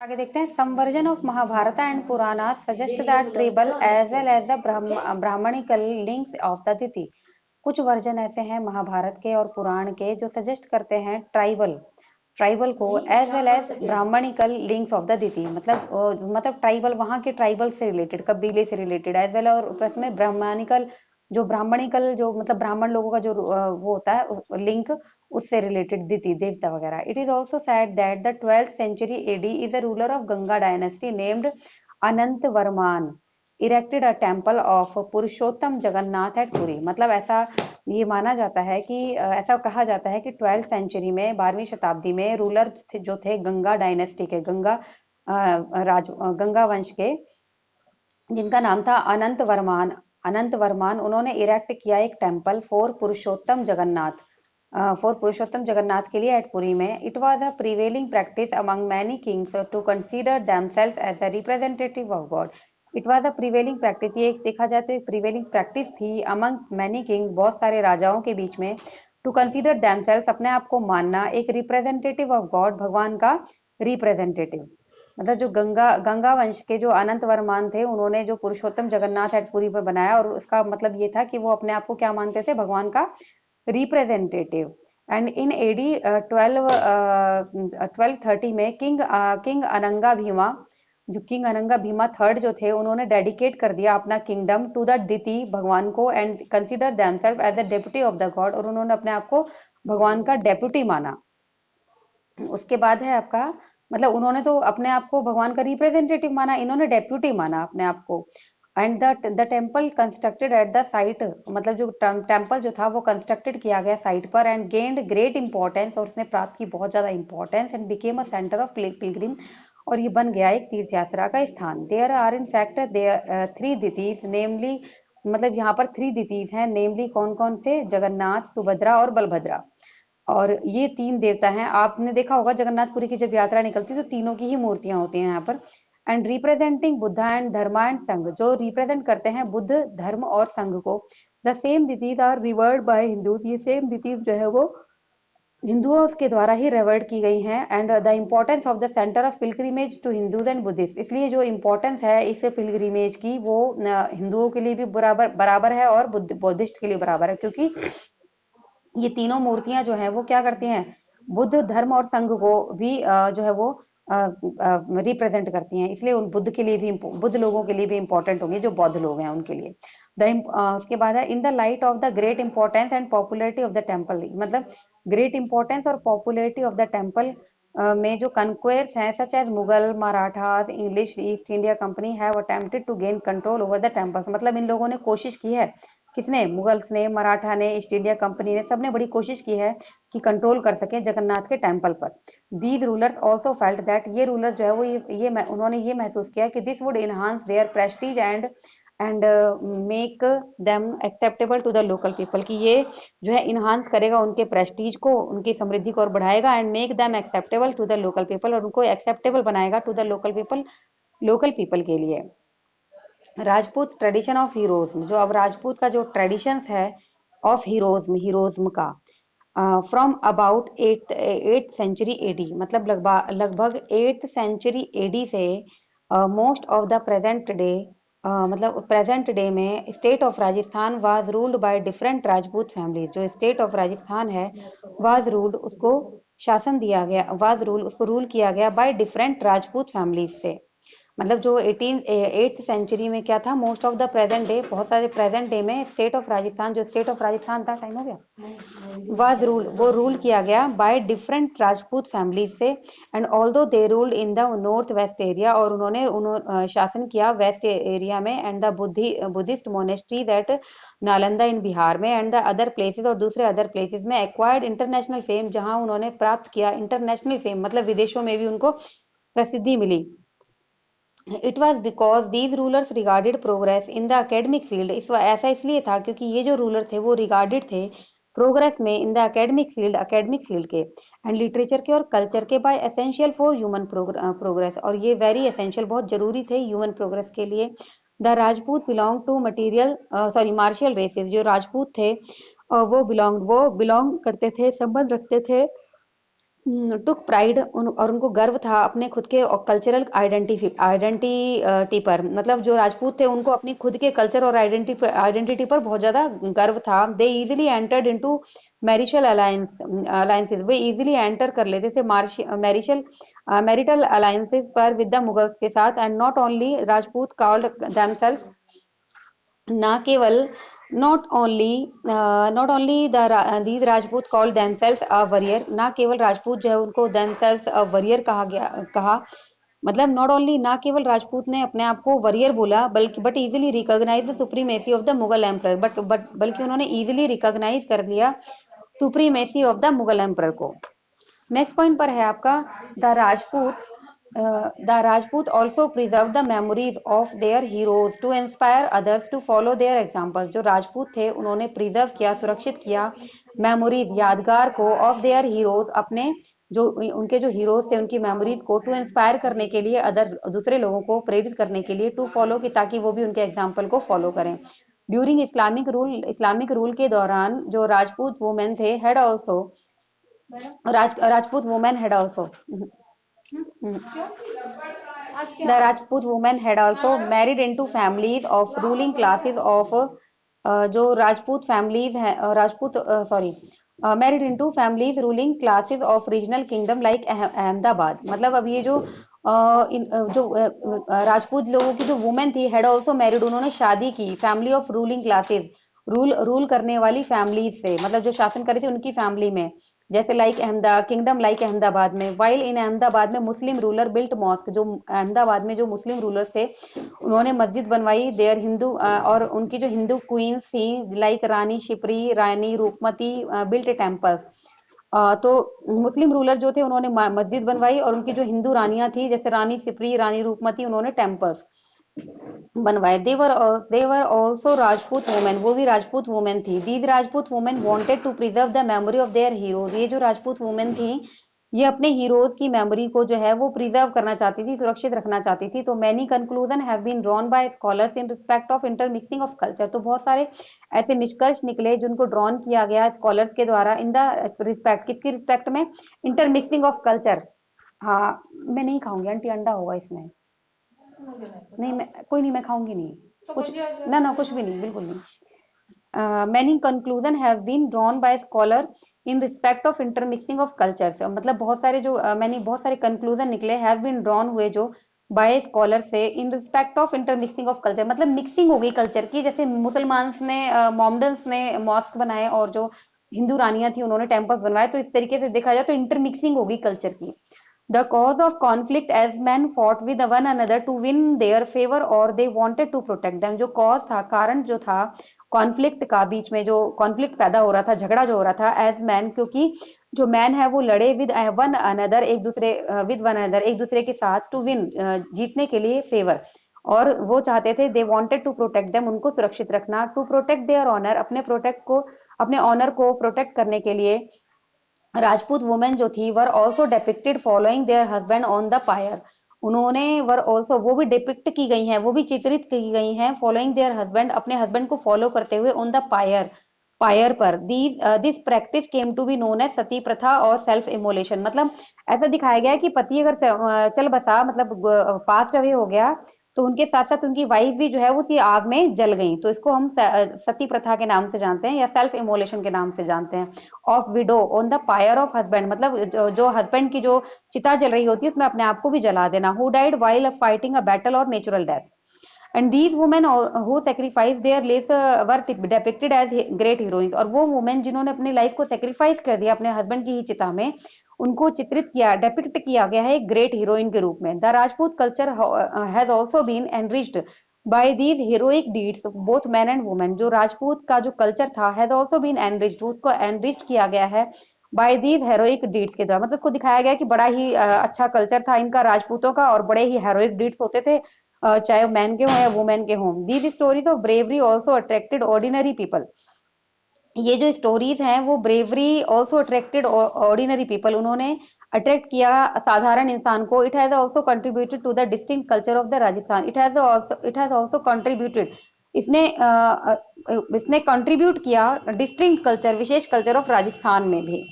आगे देखते हैं। Some version of Mahabharata and Purana suggest that tribal as well as the brahmanical links of the deity. कुछ version ऐसे हैं महाभारत के और पुराण के जो सजेस्ट करते हैं ट्राइबल ट्राइबल को as well as brahmanical links of the deity, मतलब ट्राइबल वहां के ट्राइबल से रिलेटेड, कबीले से रिलेटेड, एज वेल और प्लस में ब्राह्मणिकल जो मतलब ब्राह्मण लोगों का जो वो होता है लिंक, उससे रिलेटेड दिति देवता वगैरह। It is also said that the 12th century AD is a ruler of Ganga dynasty named Anantavarman erected a temple of Purushottam Jagannath at Puri. मतलब ऐसा ये माना जाता है कि ऐसा कहा जाता है कि 12th सेंचुरी में 12वीं शताब्दी में रूलर जो थे गंगा डायनेस्टी के, गंगा वंश के, जिनका नाम था अनंत वर्मान, उन्होंने इरेक्ट किया एक टेम्पल फॉर पुरुषोत्तम जगन्नाथ के लिए एट पुरी में। It was a prevailing practice among many kings to consider themselves as the representative of god. It was a prevailing practice, ये देखा जाए तो एक प्रिवेलिंग प्रैक्टिस थी अमंग मैनी किंग, बहुत सारे राजाओं के बीच में, टू कंसीडर देमसेल्फ, अपने आप को मानना, एक रिप्रेजेंटेटिव ऑफ गॉड, भगवान का रिप्रेजेंटेटिव। मतलब जो गंगा वंश के जो अनंत वर्मान थे, उन्होंने जो पुरुषोत्तम जगन्नाथ एट पुरी पर बनाया, और उसका मतलब ये था कि वो अपने आप को क्या मानते थे, भगवान का रिप्रेजेंटेटिव। एंड इन एडी 1230 में किंग अनंगा भीमा, जो किंग अनंगा भीमा थर्ड जो थे, उन्होंने डेडिकेट कर दिया अपना किंगडम टू द दिति, भगवान को, and consider themselves as the deputy of the god, और उन्होंने अपने आप को भगवान का डेप्यूटी माना। उसके बाद है आपका, मतलब उन्होंने तो अपने आप को भगवान का रिप्रेजेंटेटिव माना, इन्होंने डेप्यूटी माना अपने आप को। And the temple constructed at the site, मतलब जो टेम्पल जो था वो कंस्ट्रक्टेड किया गया साइट पर, एंड गेन्ड ग्रेट इंपॉर्टेंस, और उसने प्राप्त की बहुत ज्यादा importance, and became a centre of pilgrim, और ये बन गया एक तीर्थ यात्रा का स्थान। There are in fact there 3 deities namely, मतलब यहाँ पर 3 दितीज हैं, नेमली कौन कौन से, जगन्नाथ, सुभद्रा और बलभद्रा। और ये 3 देवता हैं। आपने देखा होगा जगन्नाथपुरी की जब यात्रा निकलती है तो तीनों की ही मूर्तियां होती हैं यहाँ पर। And representing Buddha and Dharma and संघ, जो रिप्रेजेंट करते हैं बुद्ध, धर्म और संघ को। The same deities are revered by Hindu, ये सेम दितीज जो है वो हिंदुओं के द्वारा ही रेवर्ड की गई हैं। And the importance of the centre of pilgrimage to Hindus and Buddhist, इसलिए जो इम्पोर्टेंस है इस पिलग्रिमेज की वो हिंदुओं के लिए भी बराबर है और बुद्धिस्ट के लिए बराबर है, क्योंकि ये तीनों मूर्तियां जो है वो क्या करती हैं, बुद्ध, धर्म और संघ को भी जो है वो रिप्रेजेंट करती हैं, इसलिए उन बुद्ध के लिए भी, बुद्ध लोगों के लिए भी इंपॉर्टेंट होंगे, जो बौद्ध लोग हैं उनके लिए। उसके बाद है in the light of the great importance and popularity of the temple, मतलब ग्रेट इंपॉर्टेंस और पॉपुलरिटी ऑफ द टेम्पल में जो कन्क्वेयर्स हैं, such as Mughal, Marathas, English East India company, have attempted to gain control over the temples. मतलब इन लोगों ने कोशिश की है, किसने, मुगल्स ने, मराठा ने, ईस्ट इंडिया कंपनी ने, सबने बड़ी कोशिश की है कि कंट्रोल कर सके जगन्नाथ के टेम्पल पर। These rulers also felt that, ये रूलर जो है वो उन्होंने ये महसूस किया कि this would enhance their prestige and make them acceptable to the local people, कि ये जो है इनहांस करेगा उनके प्रेस्टीज को, उनकी समृद्धि को और बढ़ाएगा, and make them acceptable to the local people, और उनको एक्सेप्टेबल बनाएगा टू द लोकल पीपल के लिए। राजपूत ट्रेडिशन ऑफ हीरोज्म, जो अब राजपूत का जो ट्रेडिशंस है ऑफ हीरोज्म का, from about 8th century AD, मतलब लगभग 8th century AD से most of the present day, मतलब प्रेजेंट डे में state of Rajasthan was ruled by different Rajput families. जो स्टेट ऑफ राजस्थान है वाज रूल्ड, उसको शासन दिया गया, उसको रूल किया गया बाय डिफरेंट राजपूत फैमिलीज से। मतलब जो 8th सेंचुरी में क्या था, most of the present day, बहुत सारे प्रेजेंट डे में स्टेट ऑफ राजस्थान, जो स्टेट ऑफ राजस्थान था, टाइम हो गया, वाज रूल, वो रूल किया गया बाय डिफरेंट राजपूत फैमिलीज से। And although they ruled in the north west area, और उन्होंने शासन किया वेस्ट एरिया में, and the Buddhist monastery that Nalanda in Bihar में, एंड द अदर प्लेसेस, और दूसरे अदर प्लेसेस में एक्वायर्ड इंटरनेशनल फेम, जहां उन्होंने प्राप्त किया इंटरनेशनल फेम, मतलब विदेशों में भी उनको प्रसिद्धि मिली। It was because these rulers regarded progress in the academic field, इस ऐसा इसलिए था क्योंकि ये जो रूलर थे वो रिगार्डेड थे प्रोग्रेस में इन द अकेडमिक फील्ड के, एंड लिटरेचर के और कल्चर के, by essential for human progress, और ये वेरी एसेंशियल, बहुत जरूरी थे ह्यूमन प्रोग्रेस के लिए। The Rajput belong to martial races, जो राजपूत थे वो बिलोंग करते थे, संबंध रखते थे टुक प्राइड और उनको गर्व था अपने खुद के कल्चरल आइडेंटिटी पर, मतलब जो राजपूत थे उनको अपनी खुद के कल्चर और आइडेंटिटी पर बहुत ज्यादा गर्व था। They easily entered into marital alliances, वे इजीली एंटर कर लेते थे मैरिशल मैरिटल अलायंसेस पर विद द मुगल्स के साथ। And not only Rajput called themselves, ना केवल not only these Rajput called themselves a warrior, ना केवल राजपूत जो है उनको देमसेल्व्स अ वरियर कहा, मतलब नॉट ओनली ना केवल राजपूत ने अपने आप को वरियर बोला, बल्कि but easily recognise the supremacy of the Mughal emperor, but बल्कि उन्होंने इजीली रिकॉग्नाइज कर लिया supremacy of the Mughal emperor को। नेक्स्ट पॉइंट पर है आपका the Rajput also preserve the memories of their heroes to inspire others to follow their example. जो राजपूत थे उन्होंने प्रिजर्व किया, सुरक्षित किया मेमोरीज, यादगार को, ऑफ देयर हीरोज, अपने जो उनके जो हीरोज थे उनकी मेमोरीज को, टू इंस्पायर करने के लिए, दूसरे लोगों को प्रेरित करने के लिए, टू फॉलो की ताकि वो भी उनके एग्जाम्पल को फॉलो करें। ड्यूरिंग इस्लामिक रूल के दौरान जो राजपूत वुमेन थे had also Rajput women had also The Rajput women had also married into families of ruling classes of जो राजपूत फैमिलीज हैं married into families ruling classes of regional kingdom like Ahmedabad. मतलब अब ये जो राजपूत लोगों की जो वुमेन थी हैड ऑल्सो मैरिड, उन्होंने शादी की family of ruling classes, rule करने वाली फैमिलीज से, मतलब जो शासन कर रही थी उनकी फैमिली में, जैसे किंगडम लाइक अहमदाबाद में। वाइल इन अहमदाबाद में मुस्लिम रूलर बिल्ट मॉस्क, जो अहमदाबाद में जो मुस्लिम रूलर थे उन्होंने मस्जिद बनवाई। देयर हिंदू और उनकी जो हिंदू क्वींस थी लाइक रानी शिप्री, रानी रूपमती बिल्ट टेम्पल। तो मुस्लिम रूलर जो थे उन्होंने मस्जिद बनवाई, और उनकी जो हिंदू रानियां थी जैसे रानी सिप्री, रानी रूपमती, उन्होंने टेम्पल्स बनवाए। देवर ऑल्सो राजपूत वुमेन, वो भी राजपूत वुमेन थी। These Rajput women wanted to preserve the memory of their heroes, ये जो राजपूत वुमेन थी ये अपने हीरोज की मेमोरी को जो है वो प्रिजर्व करना चाहती थी, सुरक्षित रखना चाहती थी। तो many conclusion have been drawn by scholars in respect of intermixing of culture, तो बहुत सारे ऐसे निष्कर्ष निकले जिनको ड्रॉन किया गया स्कॉलर्स के द्वारा इन द रिस्पेक्ट, किसकी रिस्पेक्ट में, इंटरमिक्सिंग ऑफ कल्चर। हाँ मैं नहीं खाऊंगी आंटी, अंडा होगा इसमें। नहीं मैं कोई नहीं, मैं खाऊंगी नहीं कुछ, ना कुछ भी नहीं, बिल्कुल नहीं। Many conclusion have been drawn by scholar in respect of intermixing of cultures, मतलब बहुत सारे जो बहुत सारे कंक्लूजन निकले, हैव बीन ड्रॉन हुए जो बाय स्कॉलर से इन respect of intermixing of culture, मतलब मिक्सिंग हो गई कल्चर की। जैसे मुसलमान ने मोमडन्स ने मॉस्क बनाए और जो हिंदू रानियां थी उन्होंने टेम्पल्स बनवाए, तो इस तरीके से देखा जाए तो इंटरमिक्सिंग होगी कल्चर की। The cause of conflict as men fought with one another to win their favor or they wanted to protect them, जो cause था, कारण जो था कॉन्फ्लिक्ट का, बीच में जो कॉन्फ्लिक्ट पैदा हो रहा था, झगड़ा जो हो रहा था एज मैन, क्योंकि जो मैन है वो लड़े विद वन अनदर, एक दूसरे के साथ, टू विन जीतने के लिए फेवर, और वो चाहते थे, they wanted to protect them, उनको सुरक्षित रखना, टू प्रोटेक्ट देयर ऑनर, अपने ऑनर को प्रोटेक्ट करने के लिए। राजपूत वुमेन जो थी were also depicted following their husband on the pyre, उन्होंने वर ऑल्सो, वो भी डिपिक्ट की गई हैं, वो भी चित्रित की गई हैं, फॉलोइंग देयर हस्बैंड, अपने हस्बैंड को फॉलो करते हुए, ऑन द पायर पर। This practice came to be known as sati प्रथा और सेल्फ इमोलेशन, मतलब ऐसा दिखाया गया कि पति अगर चल बसा, मतलब पास्ट अवे हो गया, तो उनके साथ साथ उनकी वाइफ भी जो है उसी आग में जल गई, तो इसको हम सती प्रथा के नाम से जानते हैं या सेल्फ इमोलेशन के नाम से जानते हैं। Of widow on the pyre of husband, मतलब जो हस्बैंड की जो चिता जल रही होती है उसमें अपने आप को भी जला देना। Who died while fighting a battle और natural death, and these women who sacrifice their lives were depicted as great heroines, और वो वुमेन जिन्होंने अपनी लाइफ को सेक्रीफाइस कर दिया अपने हस्बैंड की ही चिता में, उनको चित्रित किया, डिपिक्ट किया गया है एक ग्रेट हीरोइन के रूप में। The Rajput culture has also been enriched by these heroic deeds both man and women, जो राजपूत का जो कल्चर था हैज आल्सो बीन एनरिच्ड, उसको एनरिच किया गया है बाय दीज हेरोइक डीड्स के द्वारा, मतलब उसको दिखाया गया कि बड़ा ही अच्छा कल्चर था इनका राजपूतों का, और बड़े ही हेरोइक डीड्स होते थे, चाहे मैन के हों या वुमेन के हों। These stories of bravery also attracted ordinary people, ये जो स्टोरीज हैं वो bravery also attracted ordinary people, उन्होंने अट्रैक्ट किया साधारण इंसान को। It has also contributed to the distinct culture of the Rajasthan, it has also contributed, इसने कंट्रीब्यूट किया डिस्टिंक्ट कल्चर, विशेष कल्चर ऑफ राजस्थान में भी।